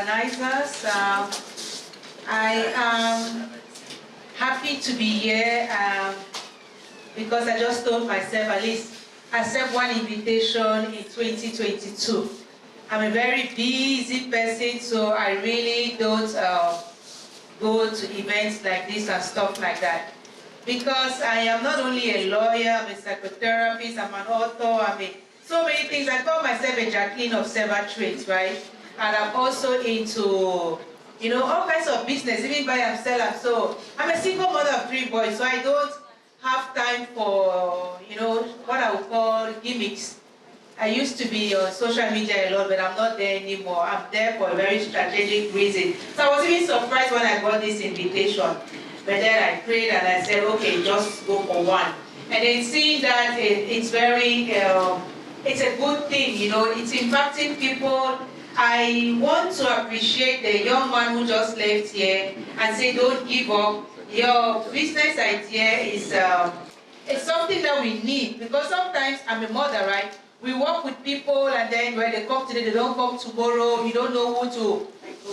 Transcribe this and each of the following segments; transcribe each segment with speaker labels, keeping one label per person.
Speaker 1: organizers. I am happy to be here because I just told myself at least accept one invitation in 2022. I'm a very busy person, so I really don't go to events like this and stuff like that. Because I am not only a lawyer, I'm a psychotherapist, I'm an author, so many things. I call myself a Jacqueline of several trades, right? And I'm also into, all kinds of business, even buy and sell. So I'm a single mother of 3 boys, so I don't have time for, what I would call gimmicks. I used to be on social media a lot, but I'm not there anymore. I'm there for a very strategic reason. So I was even surprised when I got this invitation. But then I prayed and I said, okay, just go for one. And then seeing that it's very, it's a good thing, it's impacting people. I want to appreciate the young man who just left here and say, don't give up. Your business idea is it's something that we need, because sometimes I'm a mother, right? We work with people and then when they come today, they don't come tomorrow. You don't know who to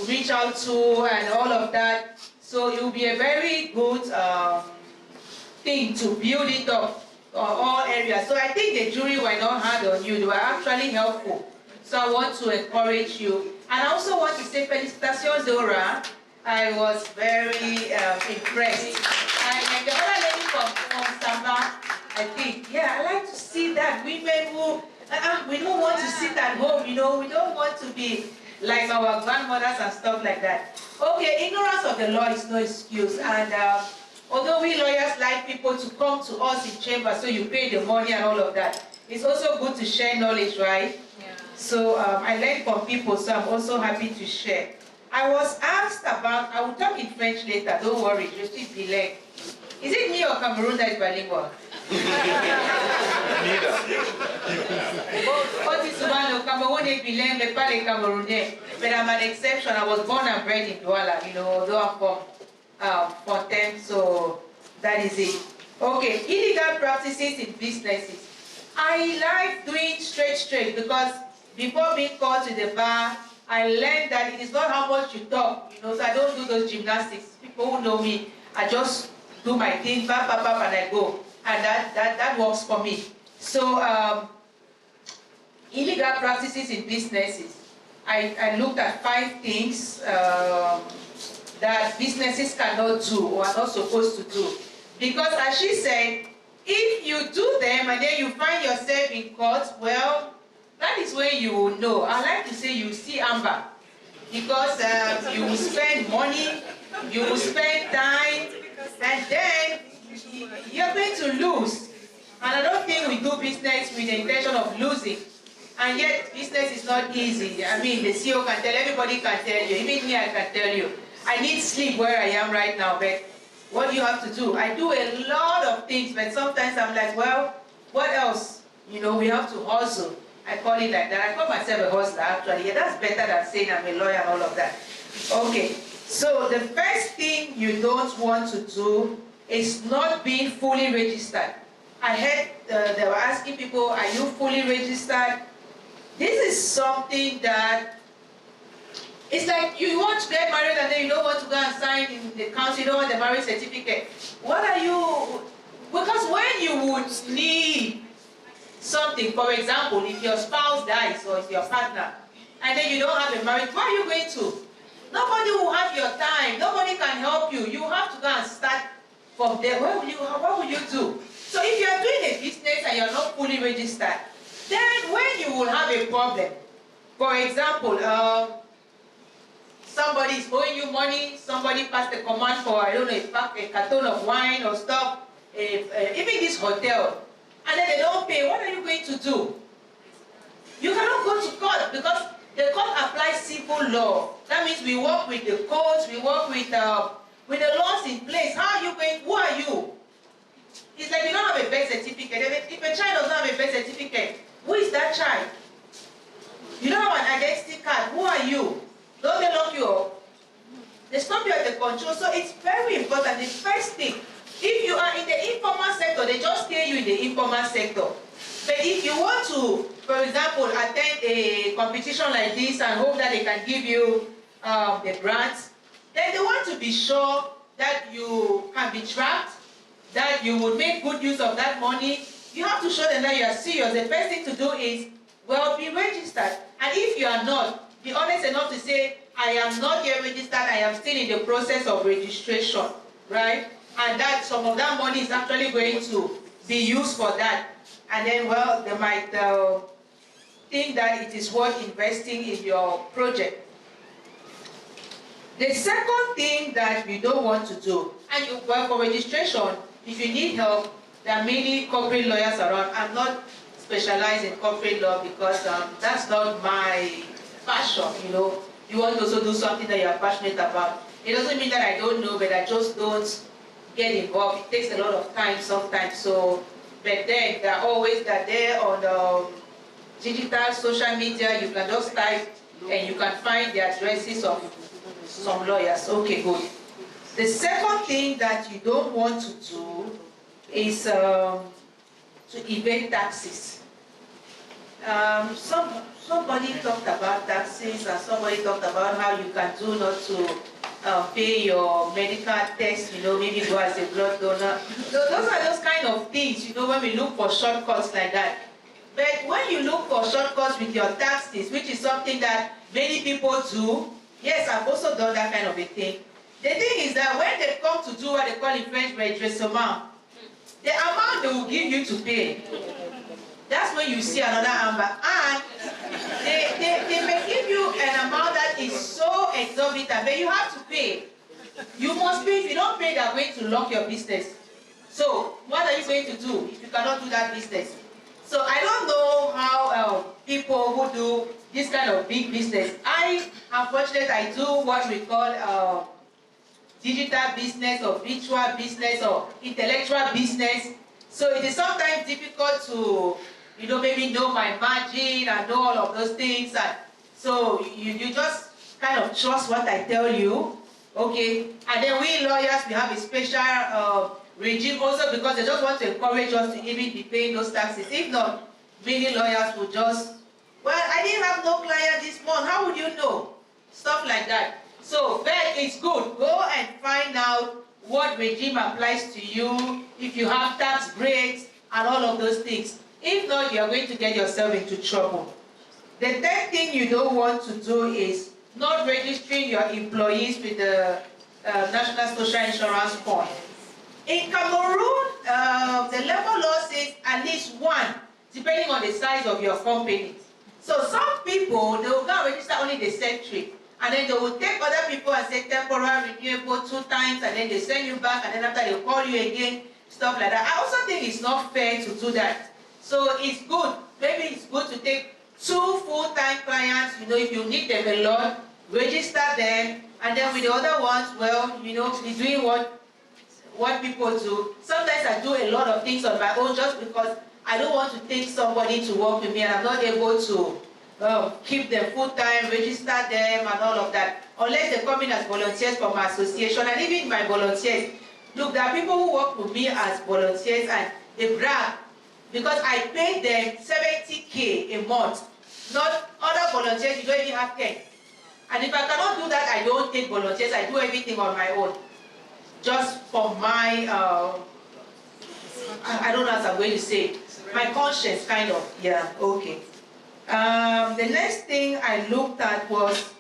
Speaker 1: reach out to and all of that. So it will be a very good thing to build it up on all areas. So I think the jury were not hard on you. They were actually helpful. So I want to encourage you. And I also want to say, felicitations, Dora. I was very impressed. And the other lady from Samba, I think, yeah, I like to see that women who, we don't want to sit at home, we don't want to be like our grandmothers and stuff like that. Okay, ignorance of the law is no excuse. And although we lawyers like people to come to us in chamber, so you pay the money and all of that, it's also good to share knowledge, right? Yeah. So I learned from people, so I'm also happy to share. I was asked about, I will talk in French later, don't worry, je suis bilingue. Is it me or Cameroon that is bilingual?
Speaker 2: Neither.
Speaker 1: Le Cameroun est bilingue, mais pas les Camerounais. But I'm an exception. I was born and bred in Douala, although I'm from Fontaine, so that is it. Okay, illegal practices in businesses. I like doing straight because before being called to the bar, I learned that it is not how much you talk, so I don't do those gymnastics. People who know me, I just do my thing, and I go. And that works for me. So illegal practices in businesses. I looked at 5 things that businesses cannot do or are not supposed to do. Because as she said, if you do them and then you find yourself in court, well, that is when you will know. I like to say you see amber. Because you will spend money, you will spend time, and then you're going to lose. And I don't think we do business with the intention of losing. And yet, business is not easy. The CEO can tell, everybody can tell you, even me, I can tell you. I need sleep where I am right now, but what do you have to do? I do a lot of things, but sometimes I'm like, well, what else? We have to hustle. I call it like that. I call myself a hustler, actually. Yeah, that's better than saying I'm a lawyer and all of that. Okay, so the first thing you don't want to do is not being fully registered. I heard they were asking people, are you fully registered? This is something that, it's like you want to get married and then you don't want to go and sign in the council, you don't want the marriage certificate. What are you, because when you would need something, for example, if your spouse dies or if your partner, and then you don't have a marriage, where are you going to? Nobody will have your time, nobody can help you. You have to go and start from there. What will you do? So if you are doing a business and you're not fully registered, then when you will have a problem, for example, somebody is owing you money, somebody passed a command for, I don't know, a carton of wine or stuff, even this hotel, and then they don't pay, what are you going to do? You cannot go to court because the court applies civil law. That means we work with the courts, we work with the laws in place. How are you going, who are you? It's like you don't have a birth certificate. If a child doesn't have a birth certificate, who is that child? You don't have an identity card, who are you? Don't they lock you up? They stop you at the control. So it's very important. The first thing, if you are in the informal sector, they just stay you in the informal sector. But if you want to, for example, attend a competition like this and hope that they can give you the grants. Then they want to be sure that you can be tracked, that you would make good use of that money. You have to show them that you are serious. The first thing to do is, well, be registered. And if you are not, be honest enough to say, I am not yet registered, I am still in the process of registration, right? And that some of that money is actually going to be used for that. And then, well, they might think that it is worth investing in your project. The second thing that we don't want to do, and you work for registration, if you need help, there are many corporate lawyers around. I'm not specialized in corporate law because that's not my passion, you know. You want to also do something that you're passionate about. It doesn't mean that I don't know, but I just don't get involved. It takes a lot of time sometimes. So, but then they're always there on digital social media. You can just type and you can find the addresses of some lawyers. Okay, good. The second thing that you don't want to do is to evade taxes. Somebody talked about taxes, and somebody talked about how you can do not to pay your medical test, you know, maybe go as a blood donor. So those are those kind of things, you know, when we look for shortcuts like that. But when you look for shortcuts with your taxes, which is something that many people do, yes, I've also done that kind of a thing. The thing is that when they come to do what they call in French redressement, the amount they will give you to pay, that's when you see another number. And they may give you an amount that is so exorbitant, but you have to pay. You must pay. If you don't pay, they are going to lock your business. So what are you going to do if you cannot do that business? So I don't know how people who do this kind of big business. Unfortunately, I do what we call digital business or virtual business or intellectual business. So it is sometimes difficult to, you know, maybe know my margin and know all of those things. And so you just kind of trust what I tell you, okay? And then we lawyers, we have a special regime also because they just want to encourage us to even be paying those taxes. If not, many lawyers will just, well, I didn't have no client this month, how would you know? Stuff like that. So, but it's good. Go and find out what regime applies to you, if you have tax breaks, and all of those things. If not, you are going to get yourself into trouble. The third thing you don't want to do is not registering your employees with the National Social Insurance Fund. In Cameroon, the labor law says at least one, depending on the size of your company. So some people, they will go and register only the secretary. And then they will take other people and say temporary, renewable 2 times, and then they send you back, and then after they call you again, stuff like that. I also think it's not fair to do that. So it's good. Maybe it's good to take 2 full-time clients, you know, if you need them a lot, register them, and then with the other ones, well, you know, be doing what people do. Sometimes I do a lot of things on my own just because I don't want to take somebody to work with me and I'm not able to keep them full-time, register them and all of that. Unless they come in as volunteers from my association, and even my volunteers. Look, there are people who work with me as volunteers and they brag because I pay them 70K a month. Not other volunteers, you don't even have 10. And if I cannot do that, I don't take volunteers, I do everything on my own. Just for my, I don't know what I'm going to say, my conscience kind of, yeah, okay. The next thing I looked at was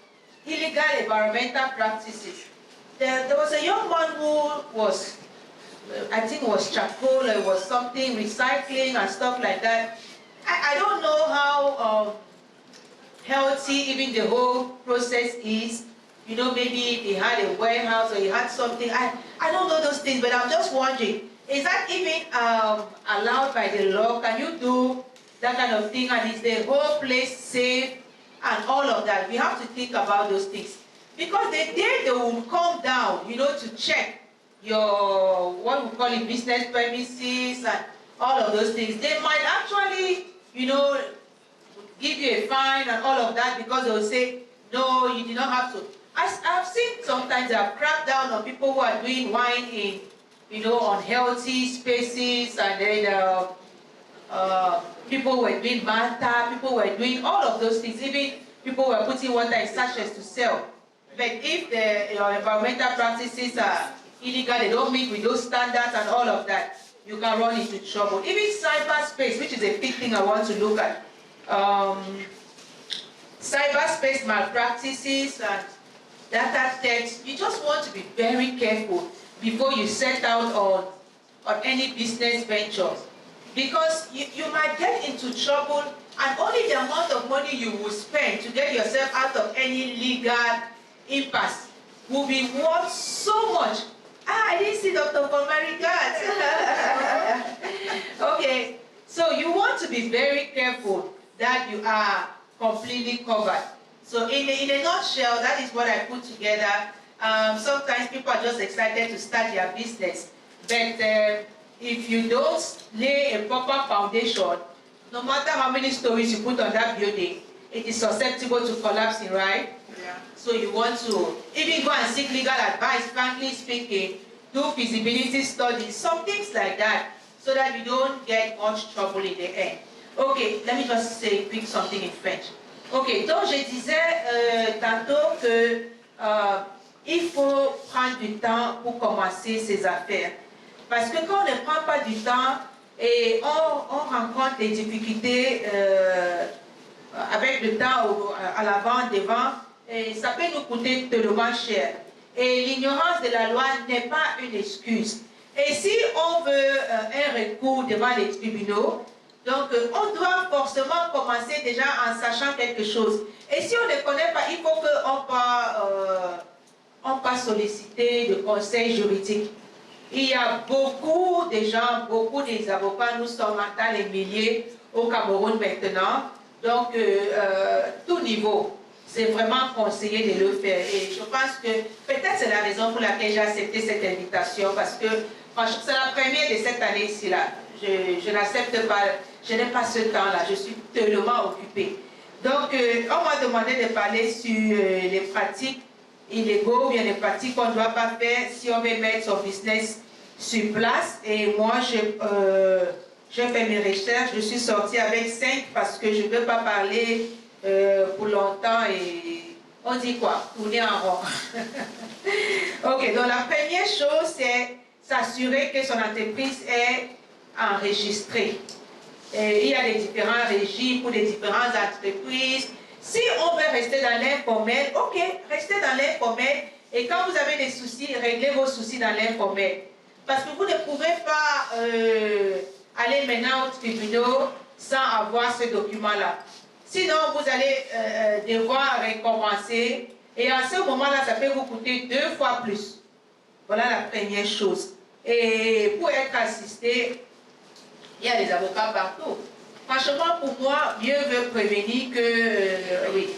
Speaker 1: illegal environmental practices. There was a young man who was, I think it was charcoal, it was something, recycling and stuff like that. I don't know how healthy even the whole process is. You know, maybe he had a warehouse or he had something. I don't know those things, but I'm just wondering, is that even allowed by the law? Can you do that kind of thing? And is the whole place safe and all of that? We have to think about those things. Because the day they will come down, you know, to check your, what we call it, business premises and all of those things, they might actually, you know, give you a fine and all of that because they will say, no, you do not have to. I've seen sometimes they have cracked down on people who are doing wine in, you know, unhealthy spaces, and then people were doing banta, people were doing all of those things. Even people were putting water in sachets to sell. But if your environmental practices are illegal, they don't meet with those standards and all of that, you can run into trouble. Even cyberspace, which is a big thing I want to look at. Cyberspace malpractices and data theft, you just want to be very careful before you set out on any business venture. Because you might get into trouble, and only the amount of money you will spend to get yourself out of any legal impasse will be worth so much. I didn't see Dr. Pomarigat. Okay, so you want to be very careful that you are completely covered. So in a nutshell, that is what I put together. Sometimes people are just excited to start their business, but if you don't lay a proper foundation, no matter how many stories you put on that building, it is susceptible to collapsing, right? Yeah. So you want to even go and seek legal advice, frankly speaking, do feasibility studies, some things like that, so that you don't get much trouble in the end. Okay, let me just say quick something in French. Ok, donc je disais tantôt que il faut prendre du temps pour commencer ses affaires. Parce que quand on ne prend pas du temps et on rencontre des difficultés avec le temps à l'avant, devant, et ça peut nous coûter tellement cher. Et l'ignorance de la loi n'est pas une excuse. Et si on veut un recours devant les tribunaux, donc on doit forcément commencer déjà en sachant quelque chose. Et si on ne connaît pas, il faut qu'on puisse solliciter de conseils juridiques. Il y a beaucoup de gens, beaucoup des avocats, nous sommes dans les milliers au Cameroun maintenant. Donc, tout niveau, c'est vraiment conseillé de le faire. Et je pense que peut-être c'est la raison pour laquelle j'ai accepté cette invitation, parce que franchement, c'est la première de cette année-ci là. Je n'accepte pas, je n'ai pas ce temps-là, je suis tellement occupée. Donc, on m'a demandé de parler sur les pratiques illégaux, ou bien les pratiques qu'on ne doit pas faire si on veut mettre son business sur place. Et moi, j'ai fait mes recherches, je suis sortie avec 5 parce que je ne veux pas parler pour longtemps et on dit quoi? Tourner en rond. Ok, donc la première chose, c'est s'assurer que son entreprise est enregistrée. Et il y a des différents régimes pour des différentes entreprises. Si on veut rester dans l'informel, ok, restez dans l'informel. Et quand vous avez des soucis, réglez vos soucis dans l'informel. Parce que vous ne pouvez pas aller maintenant au tribunal sans avoir ce document-là. Sinon, vous allez devoir recommencer. Et à ce moment-là, ça peut vous coûter 2 fois plus. Voilà la première chose. Et pour être assisté, il y a des avocats partout. Franchement, pour moi, mieux veut prévenir que... oui.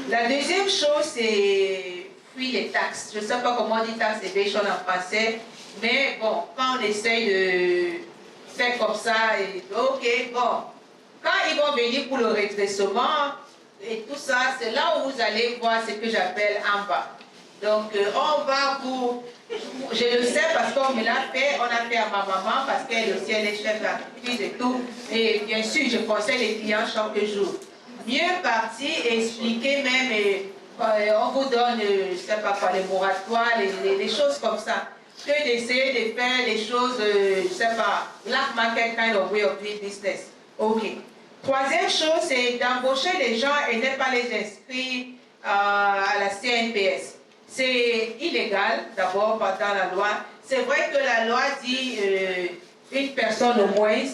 Speaker 1: La deuxième chose, c'est fuir les taxes. Je ne sais pas comment on dit tax evasion en français, mais bon, quand on essaye de faire comme ça, et, ok, bon. Quand ils vont venir pour le redressement et tout ça, c'est là où vous allez voir ce que j'appelle en bas. Donc, on va vous... Je le sais parce qu'on me l'a fait, on a fait à ma maman parce qu'elle aussi, elle est chef d'entreprise et tout. Et bien sûr, je conseille les clients chaque jour. Mieux partir et expliquer même, on vous donne, je ne sais pas quoi, les moratoires, les choses comme ça, que d'essayer de faire les choses, je ne sais pas, black market kind of way of doing business. Ok. Troisième chose, c'est d'embaucher les gens et ne pas les inscrire à la CNPS. C'est illégal, d'abord, dans la loi. C'est vrai que la loi dit une personne au moins,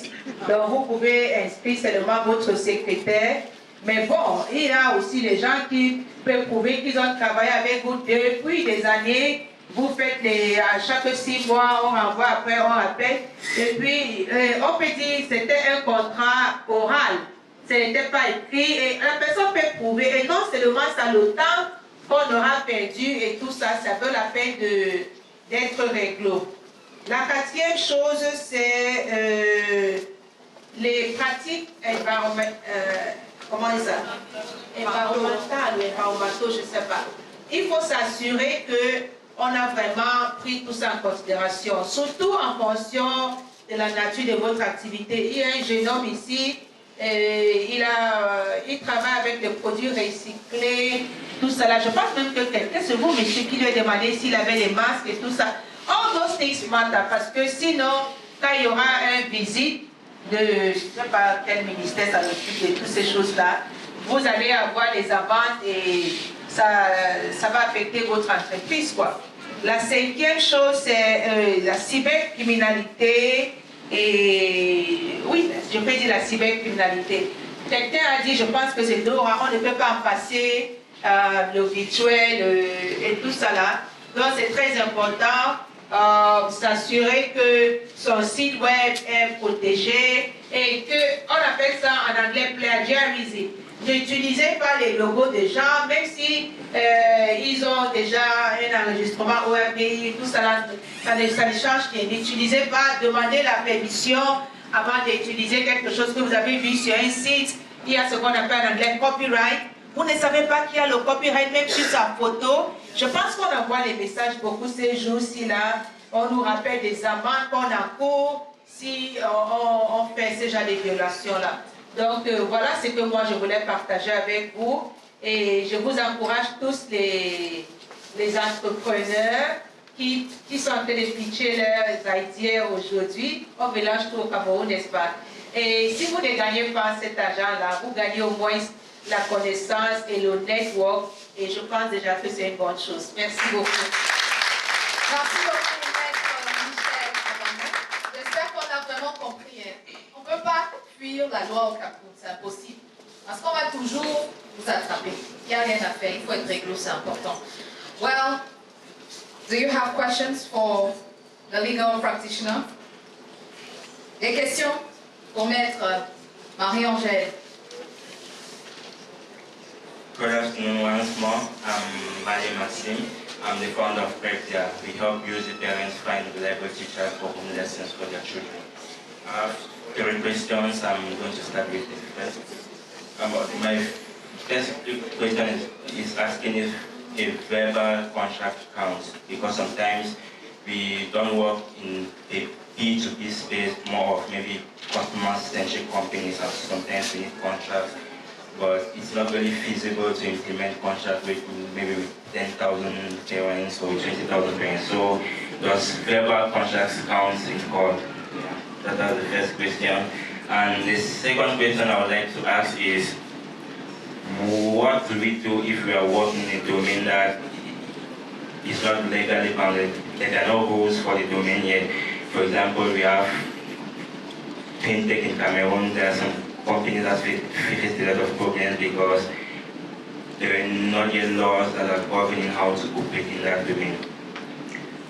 Speaker 1: donc vous pouvez inscrire seulement votre secrétaire. Mais bon, il y a aussi les gens qui peuvent prouver qu'ils ont travaillé avec vous depuis des années. Vous faites à chaque 6 mois, on renvoie après, on rappelle. Et puis, on peut dire que c'était un contrat oral. Ce n'était pas écrit. Et la personne peut prouver. Et non seulement ça, le temps qu'on aura perdu et tout ça, ça vaut la peine d'être réglé. La 4e chose, c'est les pratiques environnementales, comment on dit ça? Environnementales, je ne sais pas. Il faut s'assurer qu'on a vraiment pris tout ça en considération, surtout en fonction de la nature de votre activité. Il y a un jeune homme ici, il travaille avec des produits recyclés, tout ça là. Je pense même que quelqu'un, c'est vous, monsieur, qui lui a demandé s'il avait les masques et tout ça. All those things matter, parce que sinon, quand il y aura une visite de, je ne sais pas quel ministère ça s'occupe de toutes ces choses-là, vous allez avoir des amendes et ça va affecter votre entreprise, quoi. La cinquième chose, c'est la cybercriminalité. Et oui, je peux dire la cybercriminalité. Quelqu'un a dit, je pense que c'est lourd, on ne peut pas en passer le virtuel et tout ça là. Donc c'est très important s'assurer que son site web est protégé et que, on appelle ça en anglais plagiarisé. N'utilisez pas les logos des gens, même si ils ont déjà un enregistrement ORPI, tout ça, ça ne change rien. N'utilisez pas, demandez la permission avant d'utiliser quelque chose que vous avez vu sur un site. Il y a ce qu'on appelle en anglais copyright. Vous ne savez pas qu'il y a le copyright même sur sa photo. Je pense qu'on envoie les messages beaucoup ces jours-ci là. On nous rappelle des amendes qu'on encourt si on fait ce genre de violations-là. Donc voilà ce que moi je voulais partager avec vous et je vous encourage tous les entrepreneurs qui sont en train de pitcher leurs idées aujourd'hui. On mélange tout au Cameroun, n'est-ce pas? Et si vous ne gagnez pas cet argent-là, vous gagnez au moins la connaissance et le network et je pense déjà que c'est une bonne chose. Merci beaucoup.
Speaker 2: Merci beaucoup, Maître Michel. J'espère qu'on a vraiment compris. On ne peut pas fuir la loi au Cameroun, c'est impossible. Parce qu'on va toujours vous attraper. Il n'y a rien à faire, il faut être réglo, c'est important. Well, do you have questions for the legal practitioner? Des questions pour Maître Marie-Angèle?
Speaker 3: Good afternoon once more. I'm Marie Maxime. I'm the founder of Practia. We help use the parents find reliable teachers for home lessons for their children. I have 3 questions. I'm going to start with the first. My first question is asking if a verbal contract counts, because sometimes we don't work in a B2B space, more of maybe customer-centric companies, and sometimes we need contracts, but it's not really feasible to implement contract with maybe with 10,000 parents or 20,000 parents. So does verbal contracts count in court? Yeah, that's the first question. And the second question I would like to ask is, what do we do if we are working in a domain that is not legally bounded? There are no rules for the domain yet. For example, we have fintech in Cameroon. There are some companies that face a lot of problems because there are not yet laws that are governing how to operate in that domain.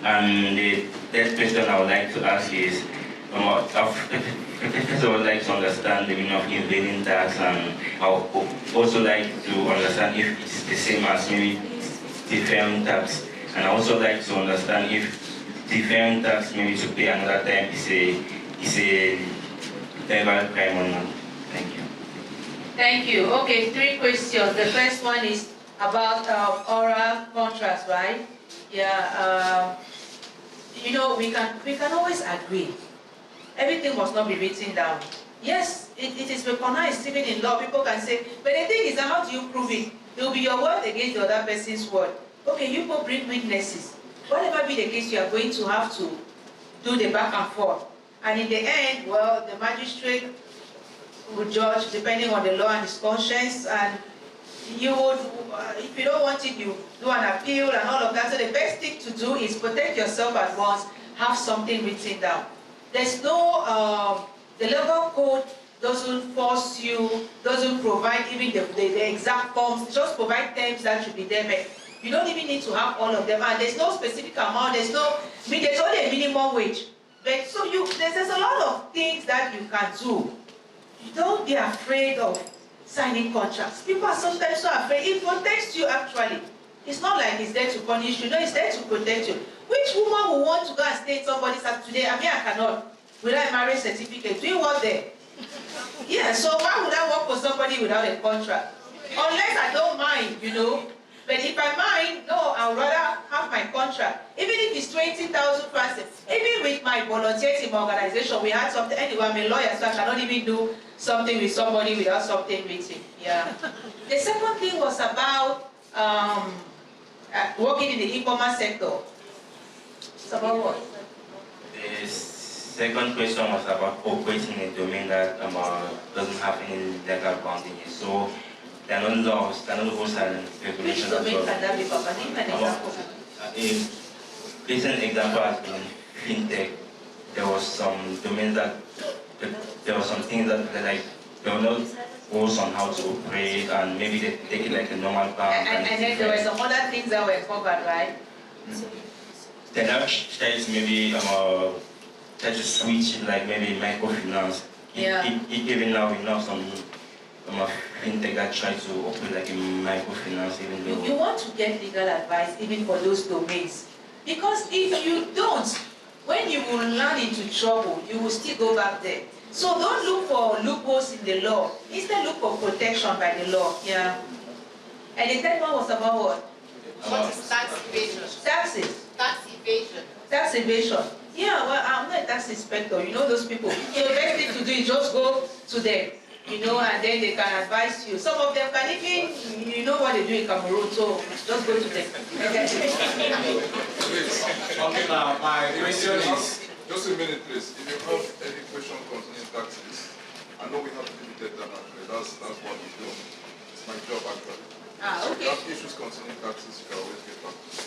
Speaker 3: And the third question I would like to ask is, first I would like to understand the meaning of invading tax, and I would also like to understand if it's the same as maybe deferring tax. And I also like to understand if deferring tax maybe to pay another time is a verbal crime or not. Thank you.
Speaker 1: Thank you. Okay, 3 questions. The first one is about oral contracts, right? Yeah. You know, we can always agree. Everything must not be written down. Yes, it is recognized even in law. People can say, but the thing is, how do you prove it? It will be your word against the other person's word. Okay, you go bring witnesses. Whatever be the case, you are going to have to do the back and forth. And in the end, well, the magistrate will judge depending on the law and his conscience. And you would, if you don't want it, you do an appeal and all of that. So the best thing to do is protect yourself at once. Have something written down. There's no, the legal code doesn't force you, doesn't provide even the exact forms, just provide terms that should be there. But you don't even need to have all of them. And there's no specific amount, there's only a minimum wage. But so there's a lot of things that you can do. Don't be afraid of signing contracts. People are sometimes so afraid. It protects you actually. It's not like it's there to punish you. No, it's there to protect you. Which woman will want to go and stay in somebody's house today? I mean, I cannot. Without a marriage certificate. Do you work there? Yeah, so why would I work for somebody without a contract? Unless I don't mind, you know. But if I mind, no, I would rather have my contract. Even if it's 20,000 francs. Even with my volunteer team organization, we had something. Anyway, I'm a lawyer, so I cannot even do something with somebody without something written. Yeah. The second thing was about working in the e-commerce sector. It's about what?
Speaker 3: The second question was about operating in a domain that doesn't have any legal bounding. So there are no laws, there are no rules and regulations.
Speaker 1: Which domain can that be covered? Give an example.
Speaker 3: A recent example has been fintech. There was some domains that there were some things that like there were no rules on how to operate, and maybe they take it like a normal bank.
Speaker 1: And then there were some other things that were covered, right?
Speaker 3: Then I try to maybe try to switch like maybe microfinance.
Speaker 1: Yeah.
Speaker 3: Even now we know some fintech that try to operate like a microfinance, even though
Speaker 1: You want to get legal advice even for those domains. Because if you don't, when you will run into trouble, you will still go back there. So don't look for loopholes in the law. Instead, look for protection by the law. Yeah. And the third one was about what?
Speaker 2: What is tax evasion?
Speaker 1: Taxes.
Speaker 2: Tax evasion.
Speaker 1: Tax evasion. Yeah, well, I'm not a tax inspector. You know those people. So the best thing to do is just go to them, and then they can advise you. Some of them can even, what they do in Cameroon, so just go to them.
Speaker 4: Okay, now my question is,
Speaker 5: just a minute, please. If you have any question concerning taxes, I know we have limited time actually. That's what we do. It's my job actually. If you have issues concerning taxes, you can always get back to me.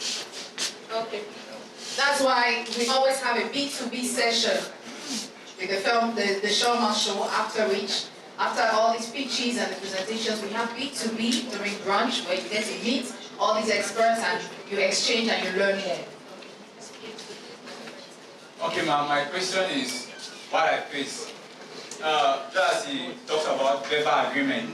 Speaker 2: Okay. That's why we always have a B2B session with the shirlma show, after all these pitches and the presentations, we have B2B during brunch where you get to meet all these experts and you exchange and you learn more.
Speaker 4: okay, my question is, what I face, just as he talks about verbal agreement,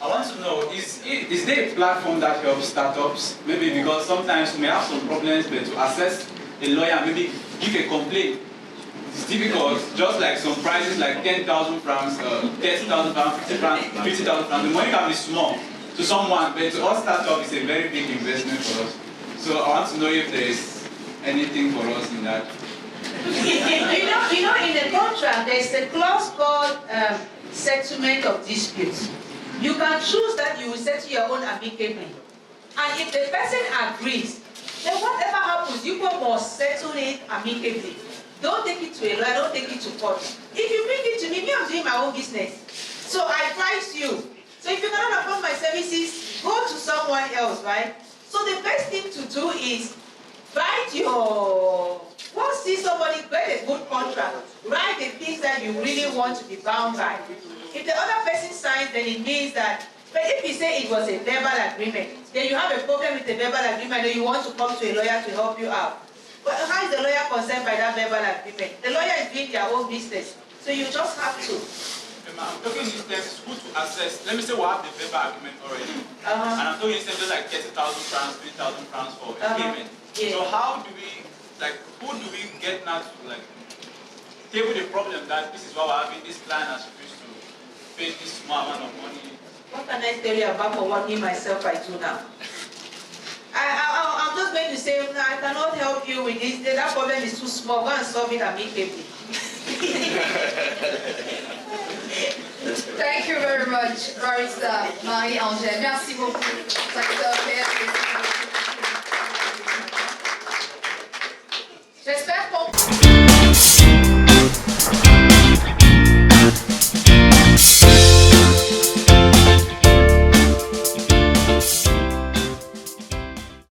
Speaker 4: I want to know, is there a platform that helps startups? Maybe because sometimes we may have some problems, but to access a lawyer, maybe give a complaint, it's difficult. Just like some prices like 10,000 francs, 30,000 francs, 50,000 francs, the money can be small to someone, but to us startups, it's a very big investment for us. So I want to know if there is anything for us in that.
Speaker 1: In the contract, there's a clause called settlement of disputes. You can choose that you will settle your own amicably. And if the person agrees, then whatever happens, you must settle it amicably. Don't take it to a lawyer, don't take it to court. If you bring it to me, I'm doing my own business. So I advise you. So if you cannot afford my services, go to someone else, right? So the best thing to do is once see somebody get a good contract, write the things that you really want to be bound by. If the other person signs, then it means that, but if you say it was a verbal agreement, then you have a problem with the verbal agreement and you want to come to a lawyer to help you out. But how is the lawyer concerned by that verbal agreement? The lawyer is doing their own business. So you just have to.
Speaker 4: I'm talking in terms, it's good to access. Let me say we have the verbal agreement already. And I'm talking in terms of like 30,000 francs, 3,000 francs for a payment.
Speaker 1: Yeah.
Speaker 4: So how do we, who do we get now to table the problem that this is what we're having, this client has refused to pay this small amount of money?
Speaker 1: What can I tell you about for what me myself I do now? I'm just going to say, no, I cannot help you with this. That problem is too small. Go and solve it amicably.
Speaker 2: Thank you very much, Barrister Marie-Angèle. Merci beaucoup.